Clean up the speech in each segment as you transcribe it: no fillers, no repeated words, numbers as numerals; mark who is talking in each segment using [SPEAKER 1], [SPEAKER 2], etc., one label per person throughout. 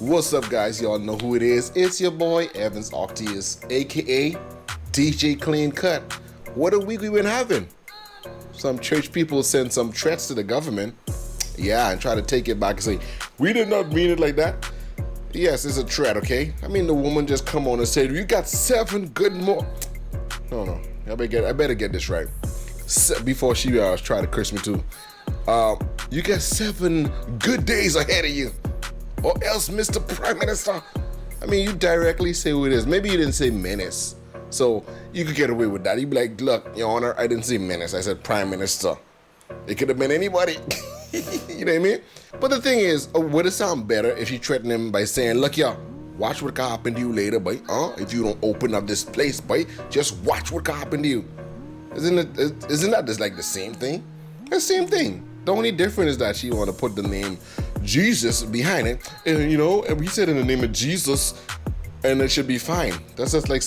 [SPEAKER 1] What's up, guys? Y'all know who it is. It's your boy Evans Octius, aka DJ Clean Cut. What a week we've been having. Some church people send some threats to the government. Yeah, and try to take it back and say, we did not mean it like that. Yes, it's a threat, okay? I mean, the woman just come on and said, you got 7 good more. No. I better get this right. Before she try to curse me too. You got 7 good days ahead of you. Or else, Mr. Prime Minister. I mean, you directly say who it is. Maybe you didn't say menace. So you could get away with that. You'd be like, look, Your Honor, I didn't say menace. I said Prime Minister. It could have been anybody. You know what I mean? But the thing is, would it sound better if you threaten him by saying, look, y'all, watch what can happen to you later, boy. If you don't open up this place, boy, just watch what can happen to you. Isn't that just like the same thing? The same thing. The only difference is that she want to put the name Jesus behind it, and and we said in the name of Jesus, and it should be fine. That's just like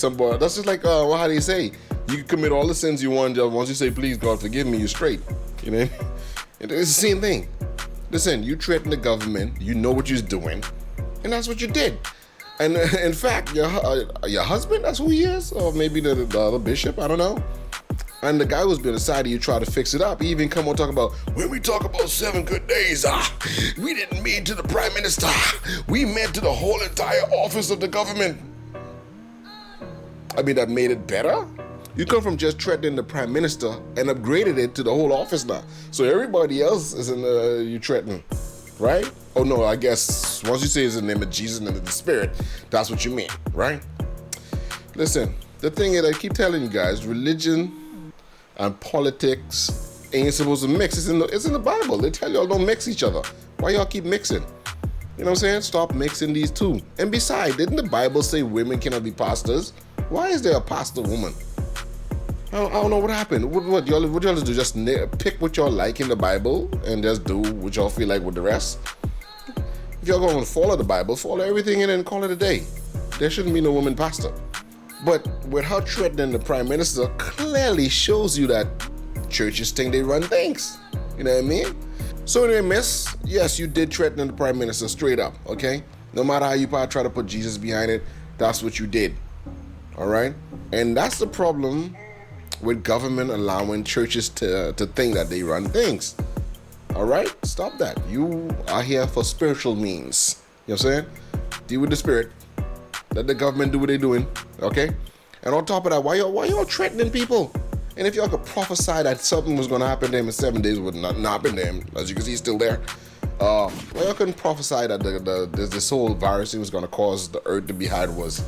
[SPEAKER 1] how do you say? You can commit all the sins you want. Once you say, please God forgive me, you're straight. You know, it's the same thing. Listen, you threaten the government, you know what you're doing, and that's what you did. And in fact, your husband, that's who he is, or maybe the other bishop, I don't know. And the guy who's been aside of you try to fix it up. He even come on talk about, when we talk about 7 good days, we didn't mean to the Prime Minister. We meant to the whole entire office of the government. I mean, that made it better. You come from just threatening the Prime Minister and upgraded it to the whole office now. So everybody else is in you threatening, right? Oh no, I guess once you say it's in the name of Jesus and the Spirit, that's what you mean, right? Listen, the thing is, I keep telling you guys, religion and politics ain't supposed to mix. It's in the Bible. They tell y'all don't mix each other. Why y'all keep mixing? You know what I'm saying? Stop mixing these two. And besides, didn't the Bible say women cannot be pastors? Why is there a pastor woman? I don't know what happened. What y'all do? Just pick what y'all like in the Bible and just do what y'all feel like with the rest? If y'all going to follow the Bible, follow everything in and call it a day. There shouldn't be no woman pastor. But with her threatening the Prime Minister clearly shows you that churches think they run things. You know what I mean? So anyway, miss, yes, you did threaten the Prime Minister straight up, okay? No matter how you probably try to put Jesus behind it, that's what you did. All right? And that's the problem with government allowing churches to think that they run things. All right? Stop that. You are here for spiritual means. You know what I'm saying? Deal with the spirit. Let the government do what they're doing, okay? And on top of that, why y'all threatening people? And if y'all could prophesy that something was going to happen to him in 7 days, it would not happen to him. As you can see, he's still there. Why y'all couldn't prophesy that this whole virus was going to cause the earth to be how it was?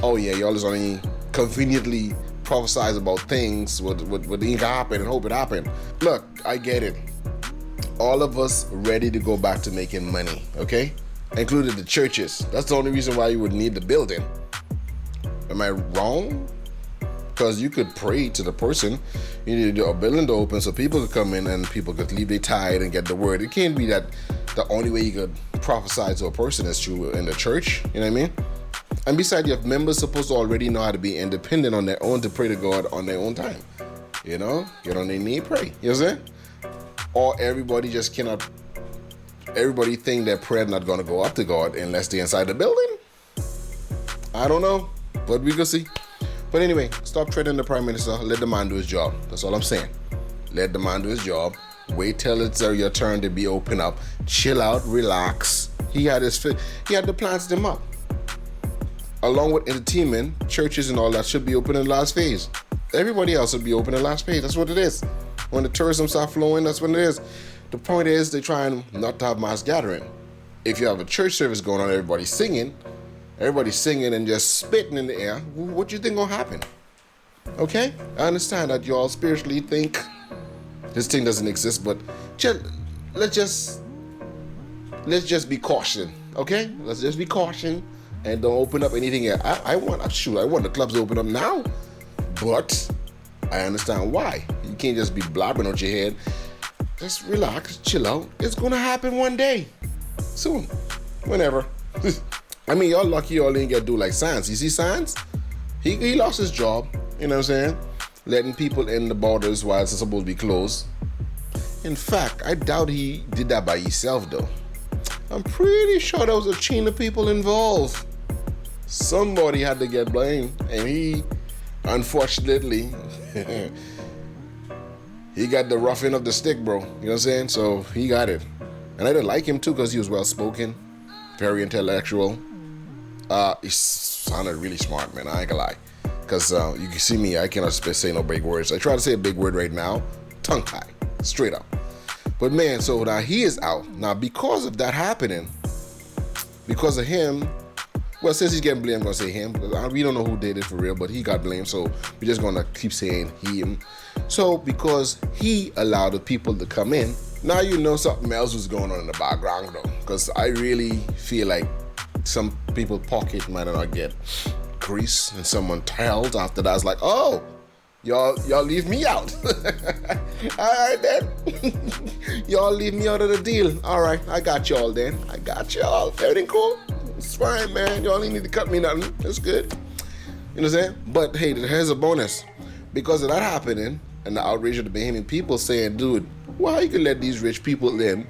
[SPEAKER 1] Oh yeah, y'all just only conveniently prophesize about things what ain't gonna happen and hope it happen. Look, I get it. All of us ready to go back to making money, okay? Included the churches. That's the only reason why you would need the building. Am I wrong? Because you could pray to the person. You need a building to open so people could come in and people could leave their tithe and get the word. It can't be that the only way you could prophesy to a person is through in the church. You know what I mean? And besides, you have members supposed to already know how to be independent on their own to pray to God on their own time. You know? Get on their knee, pray. You know what I'm saying? Or everybody just cannot... Everybody think that prayer not going to go up to God unless they're inside the building. I don't know, but we can see. But anyway, stop threatening the Prime Minister. Let the man do his job. That's all I'm saying. Let the man do his job. Wait till it's your turn to be open up. Chill out, relax. He had the plans them up. Along with entertainment, churches and all that should be open in the last phase. Everybody else should be open in the last phase. That's what it is. When the tourism start flowing, that's what it is. The point is, they're trying not to have mass gathering. If you have a church service going on, everybody's singing and just spitting in the air, what do you think gonna happen? Okay? I understand that you all spiritually think this thing doesn't exist, but let's just be cautious, okay? Let's just be cautious and don't open up anything here. I want the clubs to open up now, but I understand why. You can't just be blabbing out your head. Just relax, chill out. It's gonna happen one day. Soon. Whenever. I mean, y'all lucky y'all ain't get to do like Science. You see Science? He lost his job, you know what I'm saying? Letting people in the borders while it's supposed to be closed. In fact, I doubt he did that by himself though. I'm pretty sure there was a chain of people involved. Somebody had to get blamed, and he, unfortunately, he got the rough end of the stick, bro. You know what I'm saying? So he got it. And I didn't like him too because he was well spoken, very intellectual. He sounded really smart, man. I ain't gonna lie. Because you can see me, I cannot say no big words. I try to say a big word right now, tongue tie, straight up. But man, so now he is out. Now because of that happening, because of him, well, since he's getting blamed, I'm going to say him. We don't know who did it for real, but he got blamed, so we're just going to keep saying him. So, because he allowed the people to come in, now you know something else was going on in the background, though. Because I really feel like some people's pocket might not get grease, and someone told after that, I was like, oh, y'all leave me out. All right, then. Y'all leave me out of the deal. All right, I got y'all, then. I got y'all. Everything cool? It's fine, man. Y'all ain't need to cut me nothing. It's good. You know what I'm saying? But hey, here's a bonus. Because of that happening and the outrage of the Bahamian people saying, dude, why you can let these rich people in?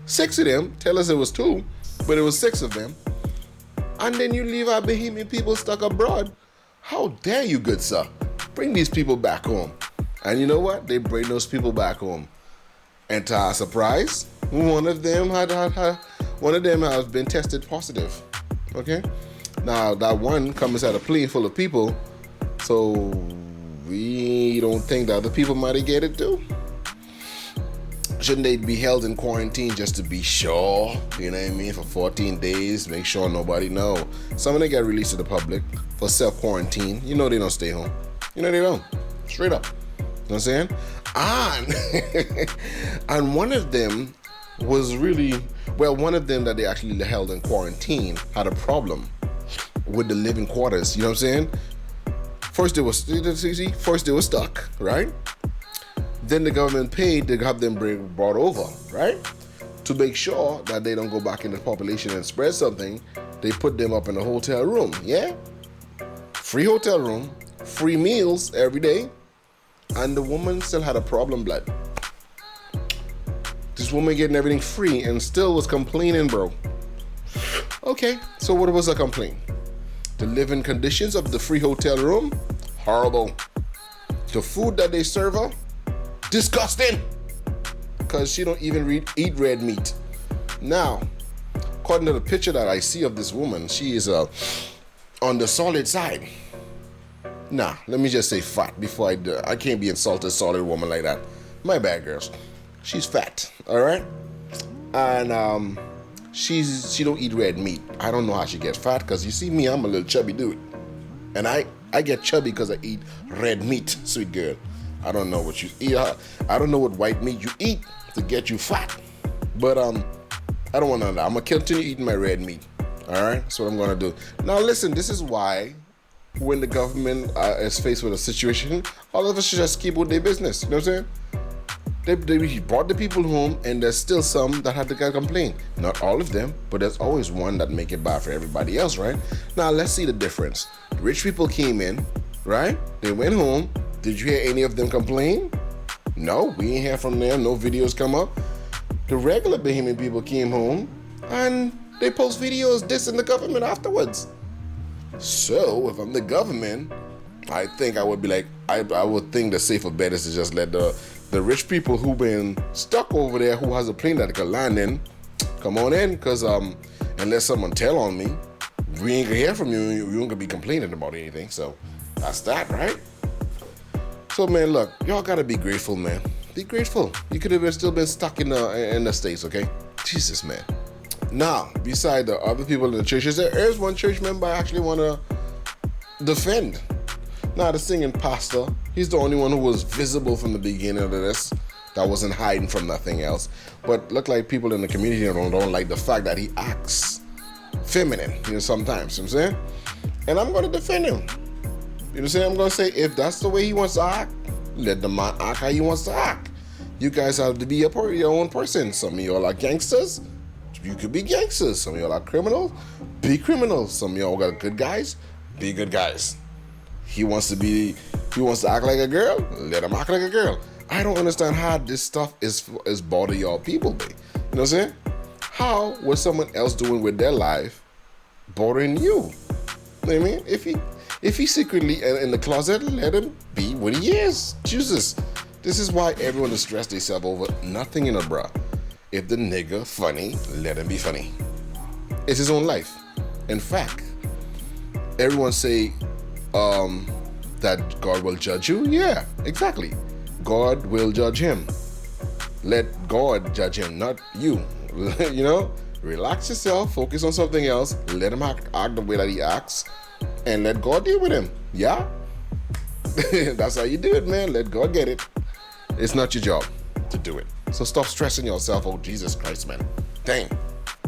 [SPEAKER 1] 6 of them. Tell us it was 2, but it was 6 of them. And then you leave our Bahamian people stuck abroad. How dare you, good sir? Bring these people back home. And you know what? They bring those people back home. And to our surprise, one of them has been tested positive. Okay? Now, that one comes at a plane full of people, so we don't think that other people might get it too. Shouldn't they be held in quarantine just to be sure? You know what I mean? For 14 days, make sure nobody know. Some of them get released to the public for self-quarantine. You know they don't stay home. You know they don't. Straight up. You know what I'm saying? And one of them was really, well, one of them that they actually held in quarantine had a problem with the living quarters. You know what I'm saying? First they were stuck, right? Then the government paid to have them brought over, right? To make sure that they don't go back in the population and spread something, they put them up in a hotel room, yeah? Free hotel room, free meals every day, and the woman still had a problem, blood. This woman getting everything free and still was complaining, bro. Okay, so what was her complaint? The living conditions of the free hotel room? Horrible. The food that they serve her? Disgusting. Because she don't even eat red meat. Now, according to the picture that I see of this woman, she is on the solid side. Nah, let me just say fat before I can't be insulted solid woman like that. My bad, girls. She's fat, all right? And she don't eat red meat. I don't know how she gets fat, because you see me, I'm a little chubby dude. And I get chubby because I eat red meat, sweet girl. I don't know what you eat. I don't know what white meat you eat to get you fat. But I don't want none of that. I'm going to continue eating my red meat. All right? That's what I'm going to do. Now, listen, this is why when the government is faced with a situation, all of us should just keep with their business. You know what I'm saying? They brought the people home, and there's still some that had to complain. Not all of them, but there's always one that make it bad for everybody else, right? Now, let's see the difference. The rich people came in, right? They went home. Did you hear any of them complain? No, we ain't hear from them. No videos come up. The regular Bahamian people came home, and they post videos dissing the government afterwards. So, if I'm the government, I think I would be like, I would think the safer bet is to just let the rich people who been stuck over there, who has a plane that can land in, come on in, because unless someone tell on me, we ain't gonna hear from you. You ain't gonna be complaining about anything. So that's that, right? So man, look, y'all gotta be grateful, man. Be grateful. You could have still been stuck in the States, okay? Jesus, man. Now, beside the other people in the churches, there's one church member I actually want to defend. Now, the singing pastor, he's the only one who was visible from the beginning of this, that wasn't hiding from nothing else. But look like people in the community don't like the fact that he acts feminine, sometimes, you know what I'm saying? And I'm going to defend him. You know what I'm saying? I'm going to say, if that's the way he wants to act, let the man act how he wants to act. You guys have to be your own person. Some of y'all are gangsters. You could be gangsters. Some of y'all are criminals. Be criminals. Some of y'all got good guys. Be good guys. He wants to act like a girl. Let him act like a girl. I don't understand how this stuff is bother y'all people, babe. You know what I'm saying? How was someone else doing with their life bothering you? You know what I mean? If he secretly in the closet, let him be what he is. Jesus. This is why everyone is stressed themselves over nothing in a bruh. If the nigga funny, let him be funny. It's his own life. In fact, everyone say that God will judge you. Yeah, exactly. God will judge him. Let God judge him, not you. You know, relax yourself, focus on something else, let him act the way that he acts, and let God deal with him. Yeah? That's how you do it, man. Let God get it. It's not your job to do it. So stop stressing yourself. Oh, Jesus Christ, man. Dang.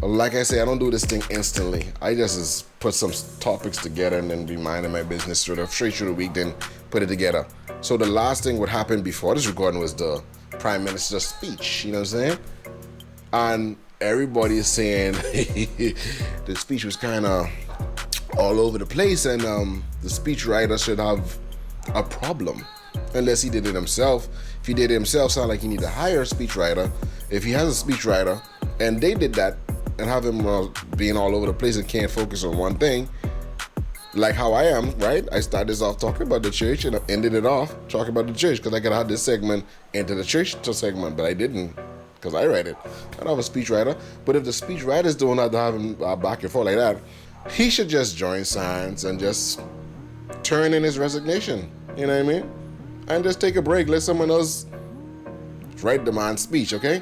[SPEAKER 1] Like I say, I don't do this thing instantly. I just put some topics together and then be minding my business straight through the week, then put it together. So the last thing what happened before this recording was the Prime Minister's speech. You know what I'm saying? And everybody is saying the speech was kind of all over the place, and the speech writer should have a problem unless he did it himself. If he did it himself, sound like he need to hire a speech writer. If he has a speech writer and they did that and have him being all over the place and can't focus on one thing, like how I am, right? I started this off talking about the church and I ended it off talking about the church because I could have this segment into the church segment, but I didn't because I write it. I don't have a speech writer. But if the speech writer is doing that to have him back and forth like that, he should just join signs and just turn in his resignation. You know what I mean? And just take a break. Let someone else write the man's speech, okay?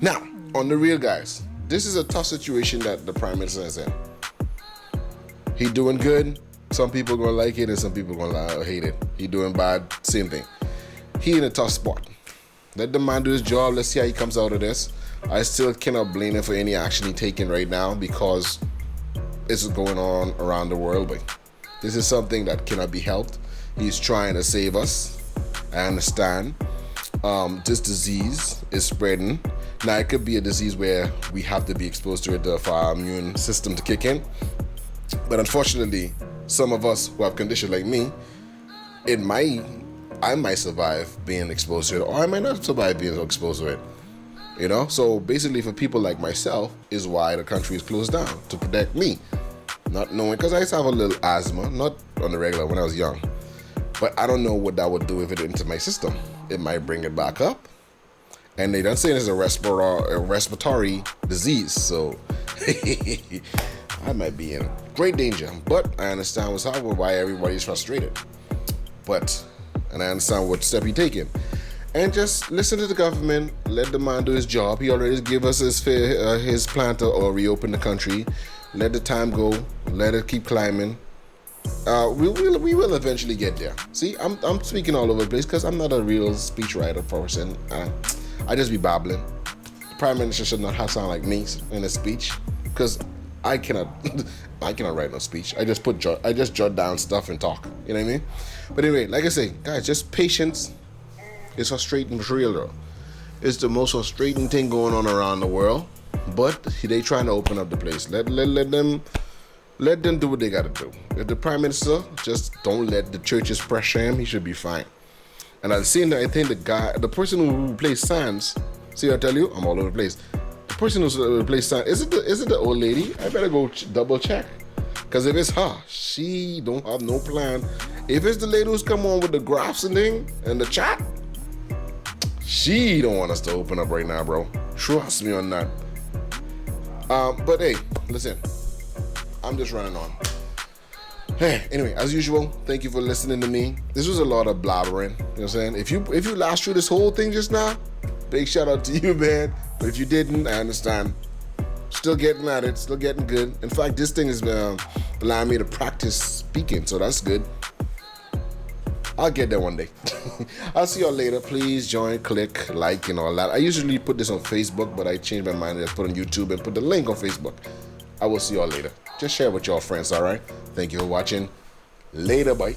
[SPEAKER 1] Now, on the real, guys, this is a tough situation that the Prime Minister is in. He doing good. Some people gonna like it and some people gonna hate it. He doing bad, same thing. He in a tough spot. Let the man do his job. Let's see how he comes out of this. I still cannot blame him for any action he's taking right now because it's going on around the world. But this is something that cannot be helped. He's trying to save us. I understand. This disease is spreading. Now, it could be a disease where we have to be exposed to it for our immune system to kick in. But unfortunately, some of us who have conditions like me, I might survive being exposed to it, or I might not survive being exposed to it. You know? So basically, for people like myself, is why the country is closed down, to protect me. Not knowing, because I used to have a little asthma, not on the regular when I was young. But I don't know what that would do if it into my system. It might bring it back up. And they don't say it's a respiratory disease, so I might be in great danger. But I understand what's happening, why everybody's frustrated. And I understand what step he's taking. And just listen to the government, let the man do his job. He already gave us his plan to reopen the country. Let the time go, let it keep climbing. We will eventually get there. See, I'm speaking all over the place because I'm not a real speechwriter person. I just be babbling. The Prime Minister should not have sound like me in a speech because I cannot write no speech. I just jot down stuff and talk. You know what I mean? But anyway, like I say, guys, just patience. It's frustrating for real though. It's the most frustrating thing going on around the world. But they trying to open up the place. Let them do what they gotta do. If the Prime Minister just don't let the churches pressure him, he should be fine. And at the same time, I think the person who plays Sans, see, I tell you, I'm all over the place. The person who plays Sans, is it the old lady? I better go double check. Because if it's her, she don't have no plan. If it's the lady who's come on with the graphs and thing and the chat, she don't want us to open up right now, bro. Trust me on that. But hey, listen, I'm just running on. Hey, anyway, as usual, thank you for listening to me. This was a lot of blabbering. You know what I'm saying? If you last through this whole thing just now, big shout out to you, man. But if you didn't, I understand. Still getting at it, still getting good. In fact, this thing has been allowing me to practice speaking, so that's good. I'll get there one day. I'll see y'all later. Please join, click, like, and all that. I usually put this on Facebook, but I changed my mind and just put it on YouTube and put the link on Facebook. I will see y'all later. Just share with y'all friends, all right? Thank you for watching. Later, bye.